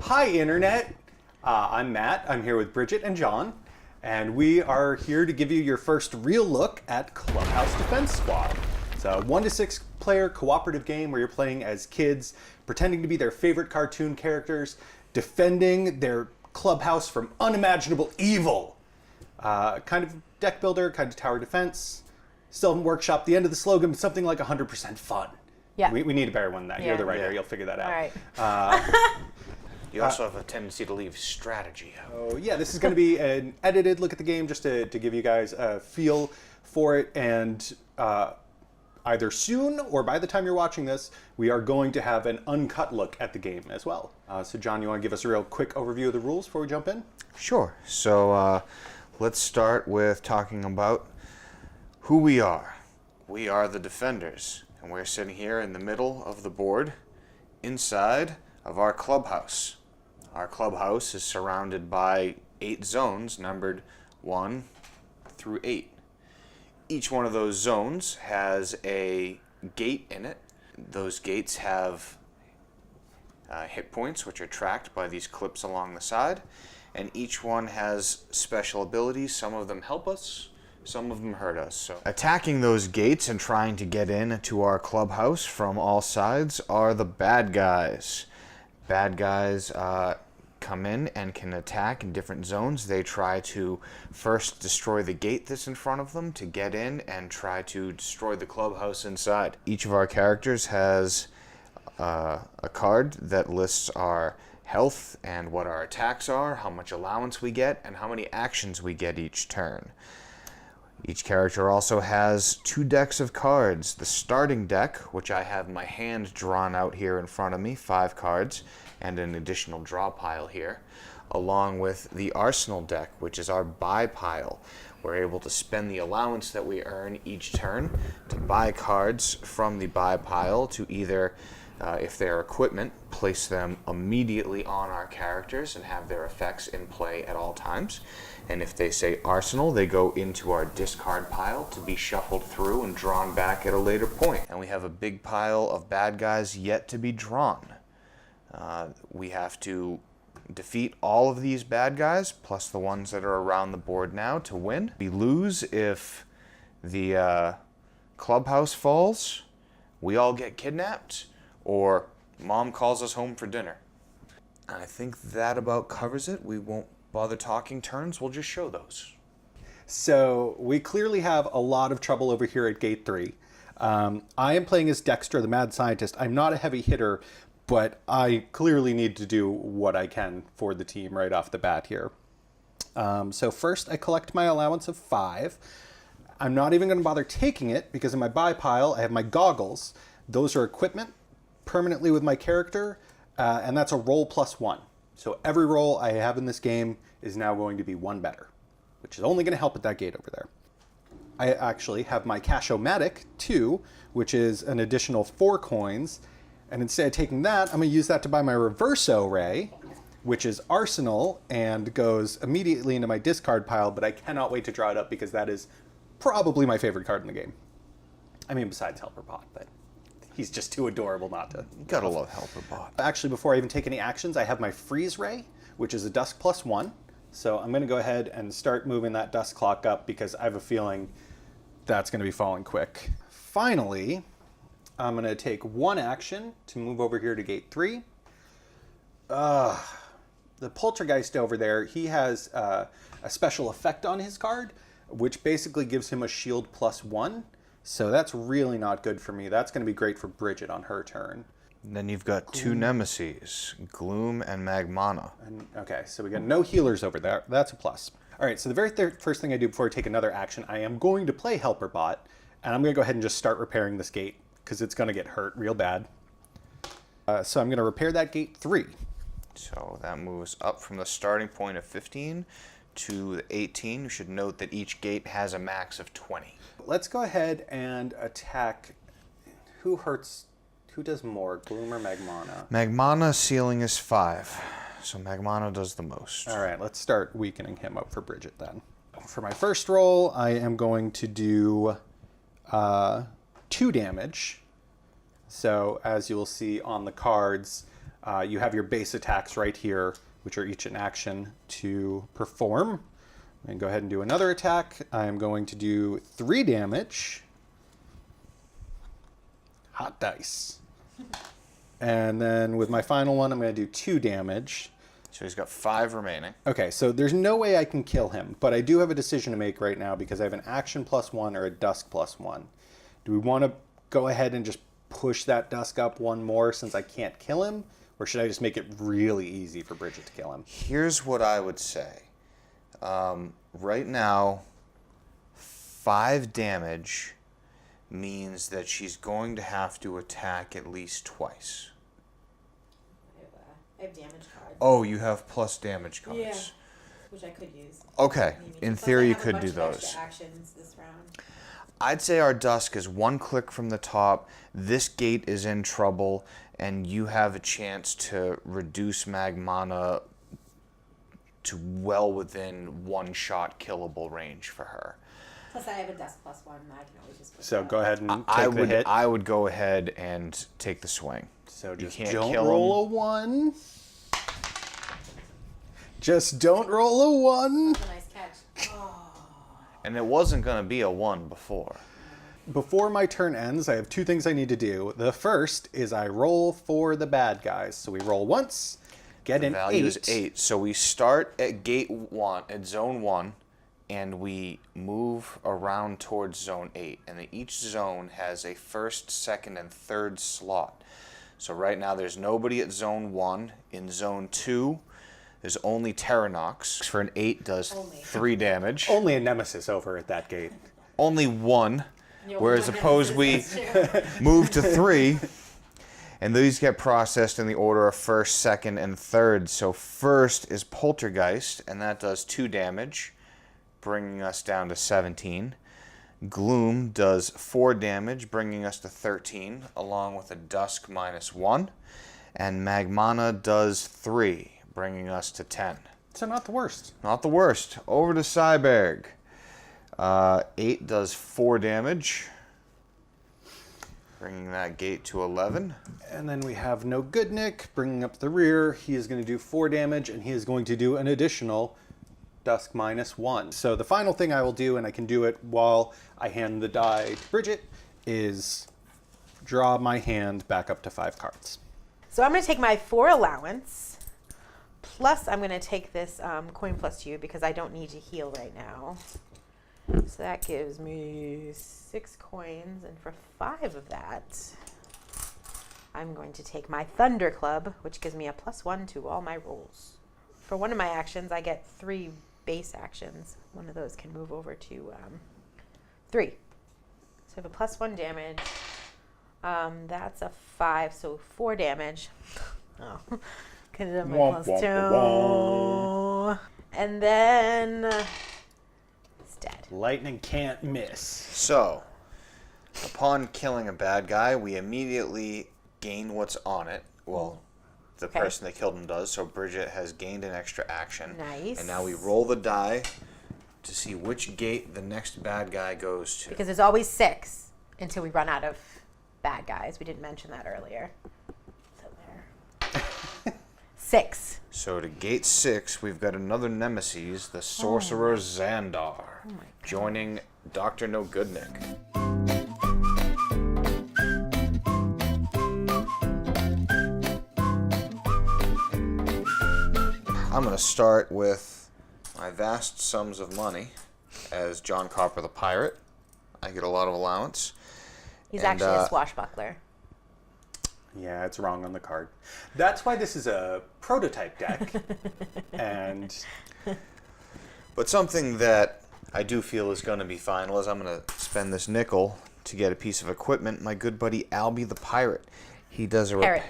Hi, Internet. I'm Matt. I'm here with Bridget and John, and we are here to give you your first real look at Clubhouse Defense Squad. It's a 1 to 6 player cooperative game where you're playing as kids, pretending to be their favorite cartoon characters, defending their clubhouse from unimaginable evil. Kind of deck builder, kind of tower defense. Still haven't workshopped the end of the slogan, but something like 100% fun. Yeah. We need a better one than that. Yeah. You're the writer. Yeah. You'll figure that out. All right. You also have a tendency to leave strategy out. Oh yeah, this is going to be an edited look at the game just to give you guys a feel for it. And either soon or by the time you're watching this, we are going to have an uncut look at the game as well. So John, you want to give us a real quick overview of the rules before we jump in? Sure. So let's start with talking about who we are. We are the defenders, and we're sitting here in the middle of the board inside of our clubhouse. Our clubhouse is surrounded by 8 zones numbered 1 through 8. Each one of those zones has a gate in it. Those gates have hit points, which are tracked by these clips along the side, and each one has special abilities. Some of them help us, some of them hurt us. So attacking those gates and trying to get in to our clubhouse from all sides are the bad guys. Bad guys come in and can attack in different zones. They try to first destroy the gate that's in front of them to get in and try to destroy the clubhouse inside. Each of our characters has a card that lists our health and what our attacks are, how much allowance we get, and how many actions we get each turn. Each character also has 2 decks of cards. The starting deck, which I have my hand drawn out here in front of me, 5 cards, and an additional draw pile here, along with the arsenal deck, which is our buy pile. We're able to spend the allowance that we earn each turn to buy cards from the buy pile to either, if they're equipment, place them immediately on our characters and have their effects in play at all times. And if they say arsenal, they go into our discard pile to be shuffled through and drawn back at a later point. And we have a big pile of bad guys yet to be drawn. We have to defeat all of these bad guys, plus the ones that are around the board now, to win. We lose if the clubhouse falls, we all get kidnapped, or mom calls us home for dinner. I think that about covers it. We won't bother talking turns, we'll just show those. So we clearly have a lot of trouble over here at Gate 3. I am playing as Dexter, the mad scientist. I'm not a heavy hitter, but I clearly need to do what I can for the team right off the bat here. So first I collect my allowance of 5. I'm not even going to bother taking it because in my buy pile I have my goggles. Those are equipment permanently with my character, and that's a roll plus 1. So every roll I have in this game is now going to be 1 better, which is only going to help at that gate over there. I actually have my Cash-O-Matic 2, which is an additional 4 coins. And instead of taking that, I'm going to use that to buy my Reverso Ray, which is Arsenal, and goes immediately into my discard pile, but I cannot wait to draw it up because that is probably my favorite card in the game. I mean, besides Helper Bot, but he's just too adorable not to. You gotta love Helper Bot. Actually, before I even take any actions, I have my Freeze Ray, which is a Dusk plus 1. So I'm going to go ahead and start moving that Dusk clock up because I have a feeling that's going to be falling quick. Finally, I'm going to take 1 action to move over here to Gate 3. The Poltergeist over there, he has a special effect on his card, which basically gives him a shield plus 1. So that's really not good for me. That's going to be great for Bridget on her turn. And then you've got 2 nemesis, Gloom and Magmana. Okay, so we got no healers over there. That's a plus. All right, so the very first thing I do before I take another action, I am going to play Helper Bot, and I'm going to go ahead and just start repairing this gate because it's going to get hurt real bad. So I'm going to repair that Gate 3. So that moves up from the starting point of 15 to 18. You should note that each gate has a max of 20. Let's go ahead and attack. Who does more, Gloom or Magmana? Magmana ceiling is 5, so Magmana does the most. All right, let's start weakening him up for Bridget then. For my first roll, I am going to do 2 damage. So as you will see on the cards, You have your base attacks right here, which are each an action to perform. And go ahead and do another attack. I'm going to do 3 damage. Hot dice. And then with my final one, I'm going to do 2 damage. So he's got 5 remaining. Okay, so there's no way I can kill him, but I do have a decision to make right now because I have an action +1 or a dusk +1. Do we want to go ahead and just push that dusk up 1 more since I can't kill him? Or should I just make it really easy for Bridget to kill him? Here's what I would say. Right now, 5 damage means that she's going to have to attack at least twice. I have damage cards. Oh, you have plus damage cards. Yeah, which I could use. Okay, in Plus, theory I you have a could bunch do of those. extra actions this round. I'd say our dusk is 1 click from the top. This gate is in trouble, and you have a chance to reduce Magmana to well within 1-shot killable range for her. Plus, I have a dusk +1, and I can always just. Put So that. go ahead and take I the would hit. I would go ahead and take the swing. So You just can't don't kill roll him. a 1. Just don't roll a 1. That's a nice catch. Oh. And it wasn't going to be a 1 before. Before my turn ends, I have 2 things I need to do. The first is I roll for the bad guys. So we roll once, get an Value 8. is 8. So we start at gate 1, at zone 1, and we move around towards zone 8. And each zone has a first, second, and third slot. So right now there's nobody at zone 1. In zone 2, there's only Terranox. For an 8 does Only. 3 damage. Only a nemesis over at that gate. Only 1. You'll Whereas remember opposed we this too. move to 3, and these get processed in the order of first, second, and third. So first is Poltergeist, and that does 2 damage, bringing us down to 17. Gloom does 4 damage, bringing us to 13, along with a Dusk -1. And Magmana does 3, bringing us to 10. So not the worst. Not the worst. Over to Cyberg. 8 does 4 damage, bringing that gate to 11. And then we have No Good Nick bringing up the rear. He is going to do 4 damage, and he is going to do an additional Dusk -1. So the final thing I will do, and I can do it while I hand the die to Bridget, is draw my hand back up to 5 cards. So I'm going to take my 4 allowance. Plus, I'm going to take this coin +2 because I don't need to heal right now. So that gives me 6 coins, and for 5 of that, I'm going to take my Thunder Club, which gives me a +1 to all my rolls. For one of my actions, I get 3 base actions. One of those can move over to 3. So I have a +1 damage. That's a 5, so 4 damage. Oh, could have done my Womp, womp, +2. And then it's dead. Lightning can't miss. So, upon killing a bad guy, we immediately gain what's on it. Well, the Okay. person that killed him does. So Bridget has gained an extra action. Nice. And now we roll the die to see which gate the next bad guy goes to. Because there's always 6 until we run out of bad guys. We didn't mention that earlier. So there. 6. So to gate 6, we've got another nemesis, the Sorcerer Xandar, Oh my God. joining Dr. No Good Nick. I'm going to start with my vast sums of money as John Copper the Pirate. I get a lot of allowance. He's And, actually a swashbuckler. Yeah, it's wrong on the card. That's why this is a prototype deck. And But something that I do feel is going to be final is I'm going to spend this nickel to get a piece of equipment. My good buddy Albie the Pirate. He does a Parrot.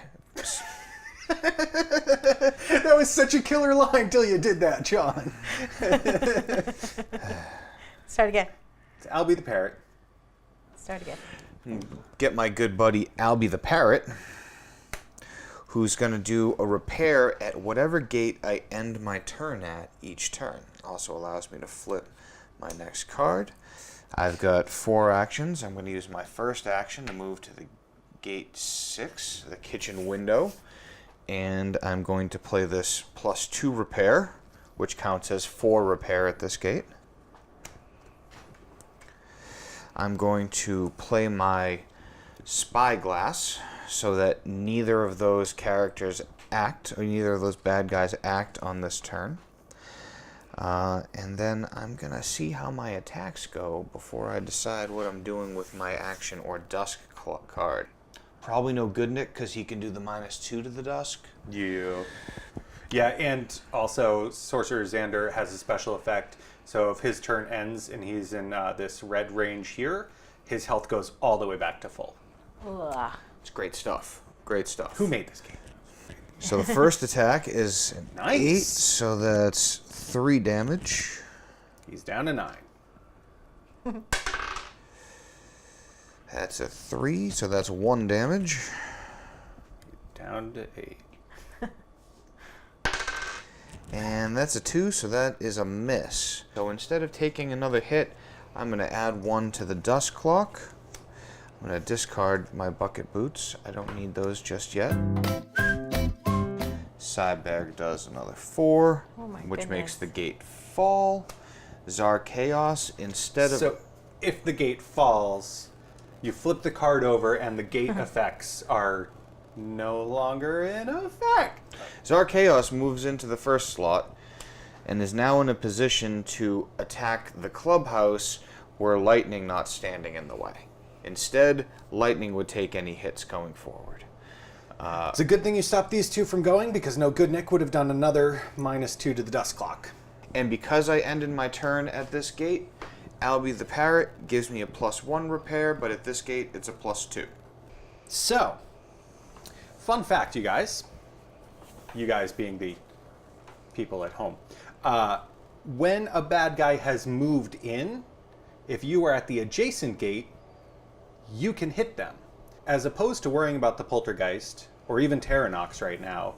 that was such a killer line till you did that, John. Start again. It's Albie the Parrot. Start again. Get my good buddy Albie the Parrot, who's going to do a repair at whatever gate I end my turn at each turn. Also allows me to flip my next card. I've got 4 actions. I'm going to use my first action to move to the gate 6, the kitchen window, and I'm going to play this +2 repair, which counts as 4 repair at this gate. I'm going to play my Spyglass so that neither of those characters act, or neither of those bad guys act on this turn. And then I'm going to see how my attacks go before I decide what I'm doing with my action or dusk card. Probably no good Nick, because he can do the -2 to the dusk. Yeah. Yeah, and also Sorcerer Xander has a special effect. So if his turn ends and he's in this red range here, his health goes all the way back to full. Ugh. It's great stuff. Great stuff. Who made this game? So the first attack is an Nice. 8, so that's 3 damage. He's down to 9. That's a 3, so that's 1 damage. Down to 8. And that's a 2, so that is a miss. So instead of taking another hit, I'm going to add 1 to the Dust Clock. I'm going to discard my Bucket Boots. I don't need those just yet. Side bag does another 4, which makes the gate fall. Czar Chaos, instead of... So if the gate falls, you flip the card over and the gate effects are no longer in effect. Czar Chaos moves into the first slot and is now in a position to attack the clubhouse were Lightning not standing in the way. Instead, Lightning would take any hits going forward. It's a good thing you stopped these two from going, because no good Nick would have done another -2 to the Dust Clock. And because I ended my turn at this gate, Albie the Parrot gives me a +1 repair, but at this gate, it's a +2. So, fun fact, you guys being the people at home, when a bad guy has moved in, if you are at the adjacent gate, you can hit them. As opposed to worrying about the Poltergeist, or even Terranox right now,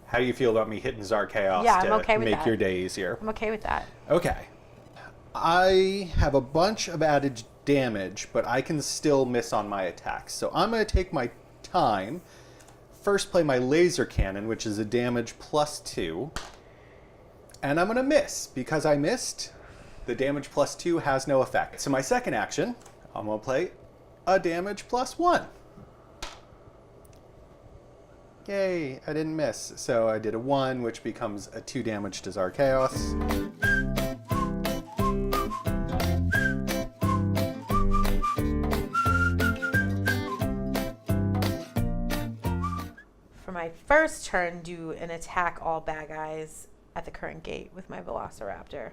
how do you feel about me hitting Czar Chaos to make your day easier? I'm okay with that. Okay. I have a bunch of added damage, but I can still miss on my attacks. So I'm going to take my time. First play my Laser Cannon, which is a damage +2. And I'm going to miss. Because I missed, the damage +2 has no effect. So my second action, I'm going to play a damage +1. Yay, I didn't miss. So I did a 1, which becomes a 2 damage to Czar Chaos. For my first turn, do an attack all bad guys at the current gate with my Velociraptor.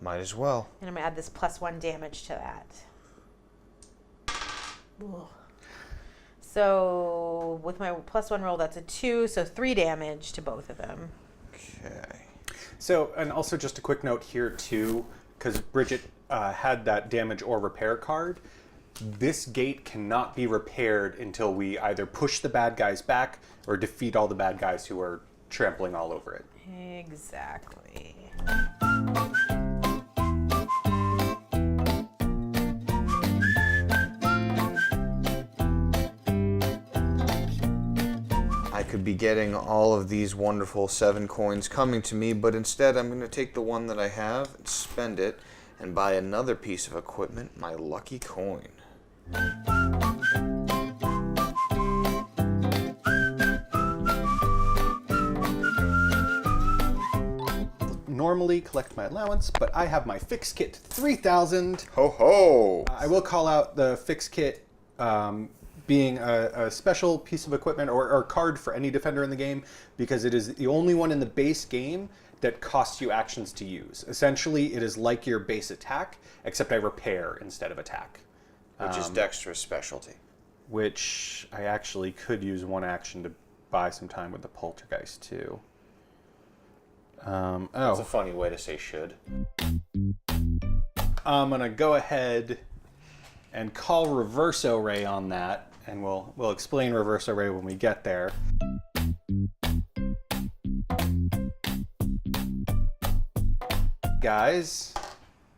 Might as well. And I'm going to add this +1 damage to that. Ugh. So with my +1 roll, that's a 2, so 3 damage to both of them. Okay. So, and also just a quick note here too, because Bridget had that damage or repair card. This gate cannot be repaired until we either push the bad guys back or defeat all the bad guys who are trampling all over it. Exactly. I could be getting all of these wonderful 7 coins coming to me, but instead I'm going to take the one that I have and spend it and buy another piece of equipment, my lucky coin. Normally collect my allowance, but I have my Fix Kit 3000. Ho ho! I will call out the Fix Kit being a special piece of equipment or card for any defender in the game, because it is the only one in the base game that costs you actions to use. Essentially, it is like your base attack, except I repair instead of attack. Which is Dexter's specialty. Which I actually could use one action to buy some time with the Poltergeist too. That's a funny way to say should. I'm gonna go ahead and call Reverso Ray on that, and we'll explain Reverso Ray when we get there. Guys,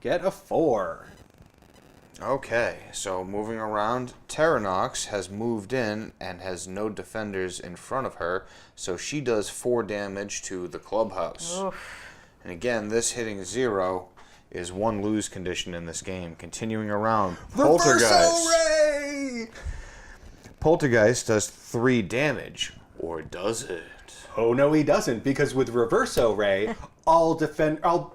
get a 4. Okay, so moving around, Terranox has moved in and has no defenders in front of her, so she does 4 damage to the clubhouse. Oof. And again, this hitting 0 is 1 lose condition in this game. Continuing around, Poltergeist. Ray! Poltergeist does 3 damage, or does it? Oh no, he doesn't, because with Reverso Ray, all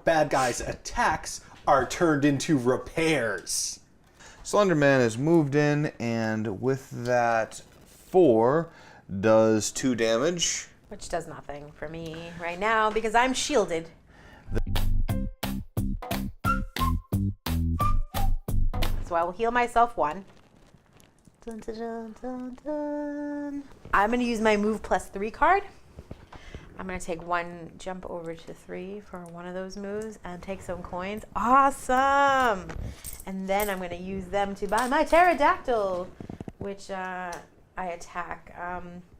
bad guys' attacks are turned into repairs. Slenderman has moved in, and with that 4 does 2 damage. Which does nothing for me right now because I'm shielded. So I will heal myself 1. Dun, dun, dun, dun, dun. I'm going to use my move +3 card. I'm going to take 1 jump over to 3 for one of those moves and take some coins. Awesome! And then I'm going to use them to buy my pterodactyl, which I attack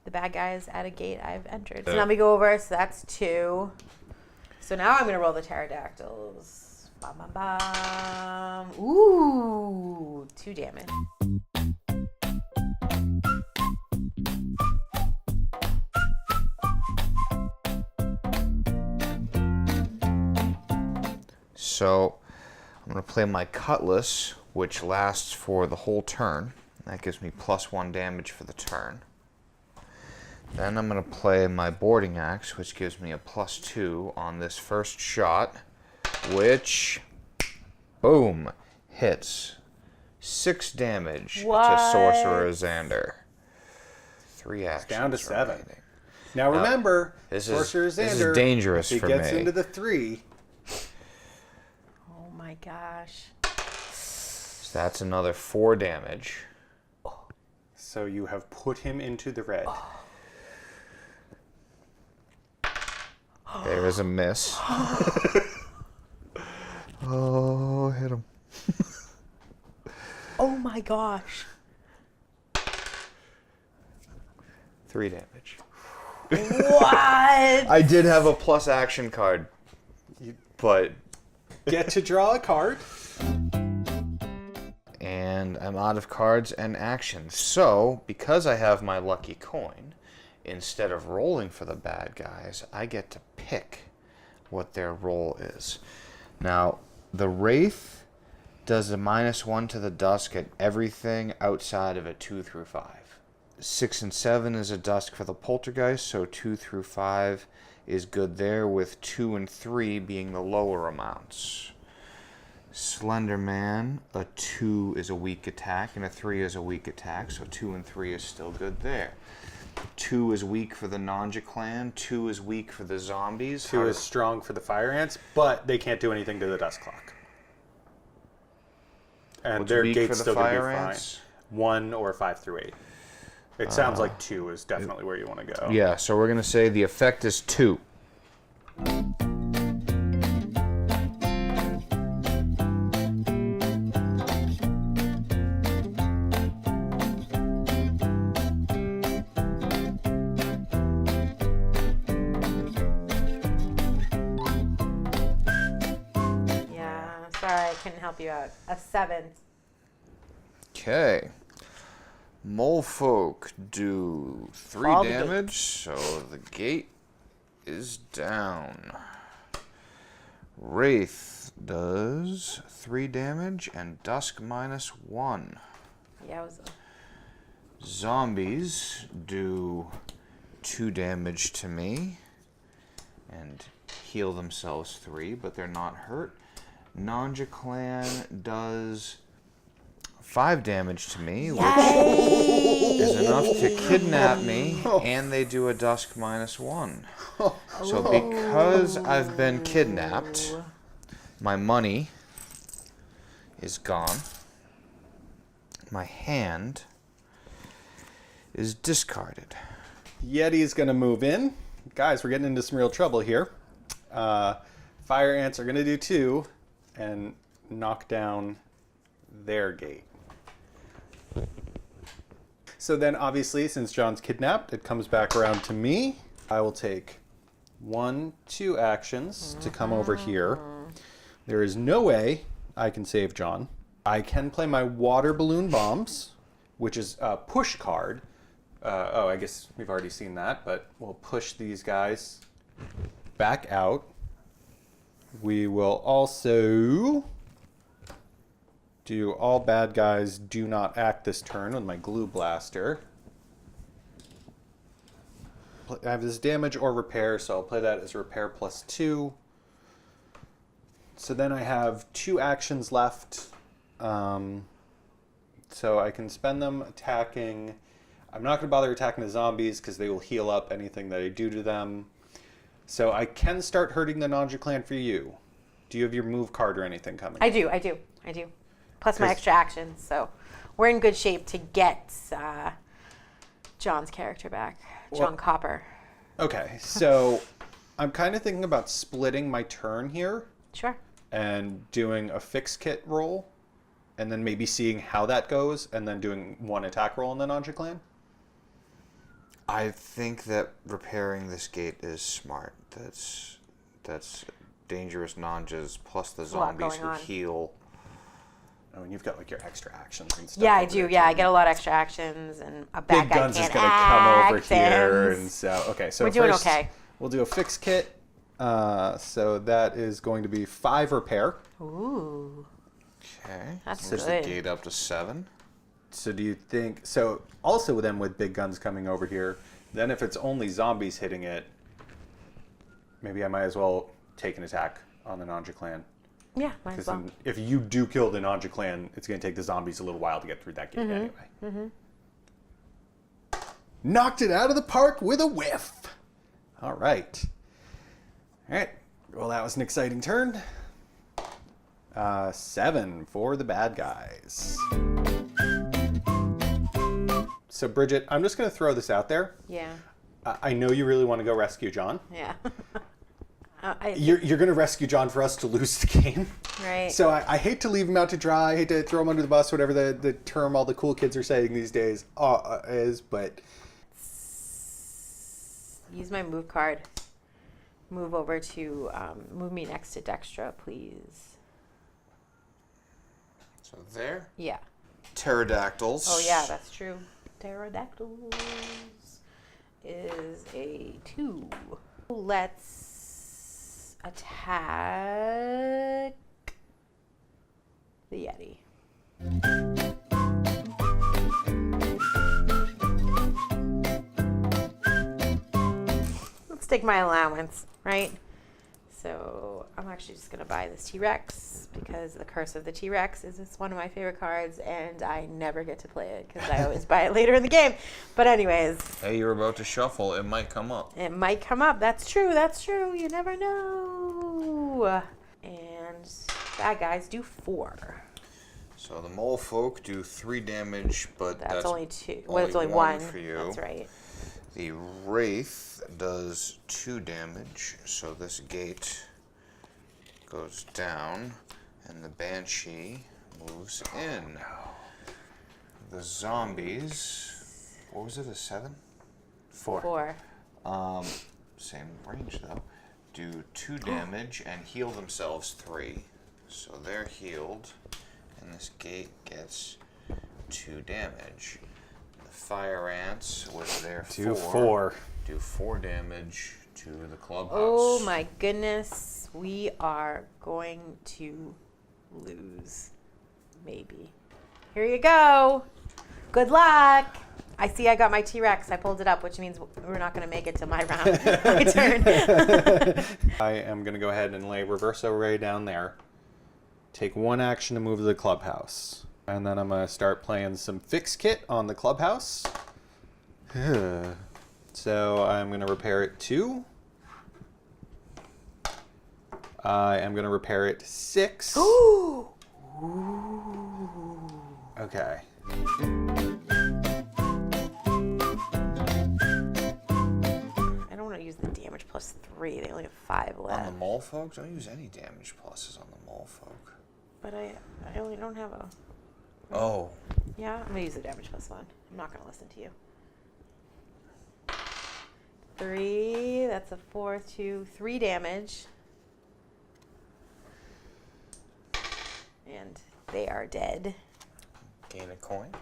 the bad guys at a gate I've entered. So now we go over, so that's 2. So now I'm going to roll the pterodactyls. Bam, bam, bam. Ooh, 2 damage. So I'm going to play my Cutlass, which lasts for the whole turn. That gives me +1 damage for the turn. Then I'm going to play my Boarding Axe, which gives me a +2 on this first shot, which, boom, hits 6 damage to Sorcerer Xander. 3 actions. Down to 7. remaining. Now remember, Sorcerer Xander, this is dangerous if he for gets me. into the 3. Oh my gosh. So that's another 4 damage. So you have put him into the red. There is a miss. Oh, hit him. Oh my gosh. 3 damage. What? I did have a plus action card, but... Get to draw a card. And I'm out of cards and actions. So, because I have my lucky coin, instead of rolling for the bad guys, I get to pick what their roll is. Now, the Wraith does a -1 to the Dusk at everything outside of a 2 through 5. 6 and 7 is a Dusk for the Poltergeist, so 2 through 5 is good there, with 2 and 3 being the lower amounts. Slenderman, a 2 is a weak attack, and a 3 is a weak attack, so 2 and 3 is still good there. 2 is weak for the Nanja clan, 2 is weak for the zombies. 2 is strong for the fire ants, but they can't do anything to the dust clock. And What's their weak gate's for the still going to be fire fine. ants? 1 or 5 through 8. It sounds like 2 is definitely where you want to go. Yeah, so we're going to say the effect is 2. Yeah, sorry, I couldn't help you out. A 7. Okay. Molefolk do 3 Fall the damage, so the gate is down. Wraith does 3 damage and Dusk -1. Yeah, it was. Zombies do 2 damage to me and heal themselves 3, but they're not hurt. Nanja clan does 5 damage to me, which is enough to kidnap me, and they do a Dusk -1. So because I've been kidnapped, my money is gone. My hand is discarded. Yeti's going to move in. Guys, we're getting into some real trouble here. Fire ants are going to do 2 and knock down their gate. So then, obviously, since John's kidnapped, it comes back around to me. I will take 1, 2 actions to come over here. There is no way I can save John. I can play my water balloon bombs, which is a push card. Oh, I guess we've already seen that, but we'll push these guys back out. We will also do all bad guys do not act this turn with my glue blaster. I have this damage or repair, so I'll play that as repair +2. So then I have 2 actions left. So I can spend them attacking. I'm not going to bother attacking the zombies because they will heal up anything that I do to them. So I can start hurting the Nanja clan for you. Do you have your move card or anything coming? I do. Plus my extra actions, so we're in good shape to get John's character back. John Copper. Okay, so I'm kind of thinking about splitting my turn here. Sure. And doing a fix kit roll, and then maybe seeing how that goes, and then doing 1 attack roll in the Nanja clan. I think that repairing this gate is smart. That's dangerous Nanjas plus the zombies who heal. Oh, and you've got like your extra actions and stuff. Yeah, I do. Yeah, I get a lot of extra actions, and a bad Big guy Guns is can't going to come over act, here, and so okay. So we're doing first, okay. We'll do a fix kit. So that is going to be 5 repair. Ooh. Okay. That's Push good. the gate up to 7. So do you think so? Also, then with big guns coming over here, then if it's only zombies hitting it, maybe I might as well take an attack on the Nanja clan. Yeah, might as Because well. if you do kill the Nanja clan, it's going to take the zombies a little while to get through that gate anyway. Knocked it out of the park with a whiff. All right. All right. Well, that was an exciting turn. 7 for the bad guys. So, Bridget, I'm just going to throw this out there. Yeah. I know you really want to go rescue John. Yeah. You're going to rescue John for us to lose the game. Right. So I hate to leave him out to dry. I hate to throw him under the bus, whatever the term all the cool kids are saying these days is, but... Use my move card. Move over to, move me next to Dextra, please. So there. Yeah. Pterodactyls. Oh, yeah, that's true. Pterodactyls is a 2. Let's attack the Yeti. Let's take my allowance, right? So I'm actually just going to buy this T-Rex because the Curse of the T-Rex is just one of my favorite cards, and I never get to play it because I always buy it later in the game. But anyways. Hey, you're about to shuffle. It might come up. It might come up. That's true. That's true. You never know. And bad guys do 4. So the mole folk do 3 damage, but That's only 2. Well, only it's only 1 1. for you. That's right. The wraith does 2 damage, so this gate goes down, and the banshee moves in. The zombies, what was it, a 7? 4. Same range though. Do 2 damage and heal themselves 3. So they're healed, and this gate gets 2 damage. The fire ants with their 4 do 4 damage to the clubhouse. Oh my goodness. We are going to lose. Maybe. Here you go. Good luck. I see I got my T-Rex. I pulled it up, which means we're not going to make it to my round. My turn. I am going to go ahead and lay Reverse Array down there. Take 1 action to move to the clubhouse. And then I'm going to start playing some Fix Kit on the clubhouse. So I'm going to repair it 2. I am going to repair it 6. Ooh. Okay. I don't want to use the damage plus 3. They only have 5 On left. the mole folk, don't use any damage pluses on the mole folk. But I only don't have a... Oh. Yeah, I'm going to use the damage plus 1. I'm not going to listen to you. 3. That's a 4, 2, 3 damage. And They are dead. Gain a coin. All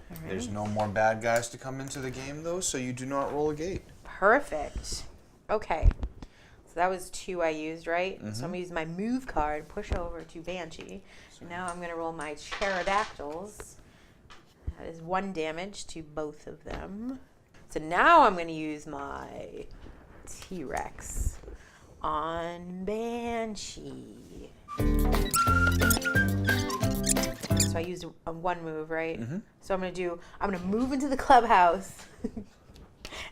right. There's no more bad guys to come into the game, though, so you do not roll a gate. Perfect. Okay. So that was 2 I used, right? So I'm going to use my move card, push over to Banshee. And now I'm going to roll my pterodactyls. That is 1 damage to both of them. So now I'm going to use my T-Rex on Banshee. So I used a 1 move, right? So I'm going to move into the clubhouse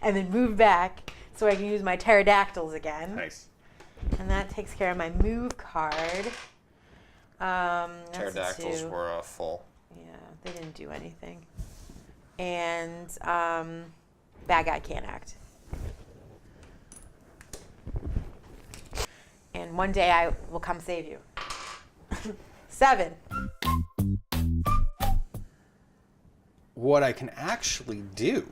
and then move back so I can use my pterodactyls again. Nice. And that takes care of my move card. Pterodactyls were full. Yeah, they didn't do anything. And bad guy can't act. And one day I will come save you. 7. What I can actually do,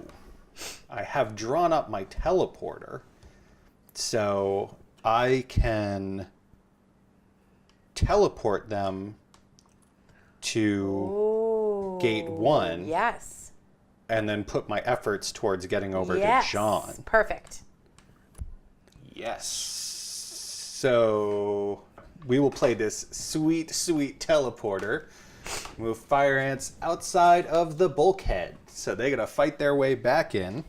I have drawn up my teleporter, so I can teleport them to gate 1. Yes. And then put my efforts towards getting over to John. Perfect. Yes. So we will play this sweet, sweet teleporter. Move fire ants outside of the bulkhead. So they're going to fight their way back in.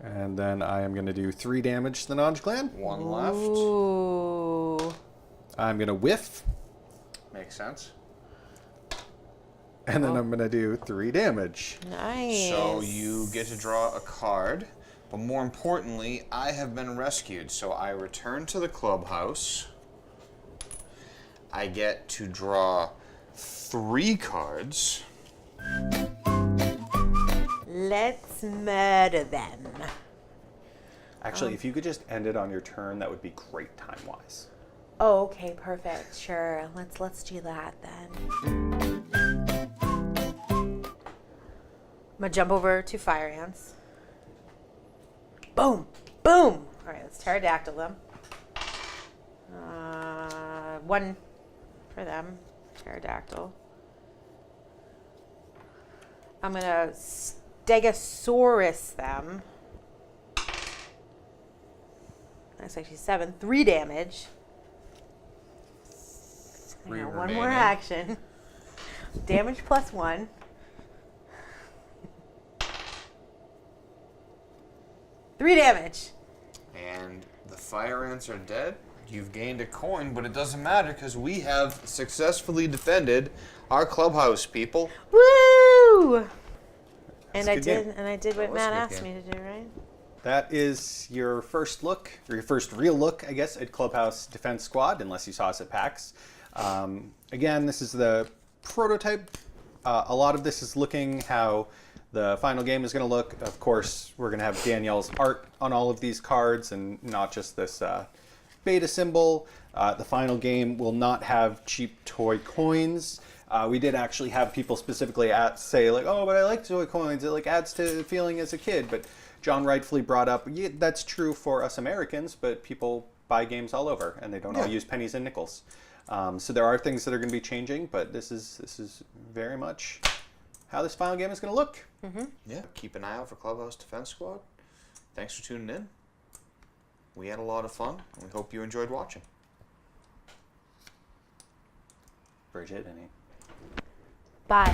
And then I am going to do 3 damage to the Nodge Gland. 1 left. Ooh. I'm going to whiff. Makes sense. And then I'm going to do 3 damage. Nice. So you get to draw a card, but more importantly, I have been rescued. So I return to the clubhouse. I get to draw 3 cards. Let's murder them. Actually, if you could just end it on your turn, that would be great time-wise. Oh, okay, perfect. Sure. Let's do that then. I'm gonna jump over to fire ants. Boom! Boom! All right, let's pterodactyl them. 1 for them. Pterodactyl. I'm gonna Stegosaurus them. That's actually 7. 3 damage. Three Hang on, 1 remaining. more action. Damage plus 1. Three damage. And the fire ants are dead. You've gained a coin, but it doesn't matter because we have successfully defended our clubhouse, people. Woo! And a I good did, game. and I did what was a Matt good asked game. me to do, right? That is your first look, or your first real look, I guess, at Clubhouse Defense Squad, unless you saw us at PAX. Again, this is the prototype. A lot of this is looking how the final game is going to look. Of course, we're going to have Danielle's art on all of these cards and not just this beta symbol. The final game will not have cheap toy coins. We did actually have people specifically say like, oh, but I like toy coins. It like adds to the feeling as a kid. But John rightfully brought up, yeah, that's true for us Americans, but people buy games all over and they don't all use pennies and nickels. So there are things that are going to be changing, but this is very much how this final game is going to look. Yeah. Keep an eye out for Clubhouse Defense Squad. Thanks for tuning in. We had a lot of fun, and we hope you enjoyed watching. Bridget, any? Bye.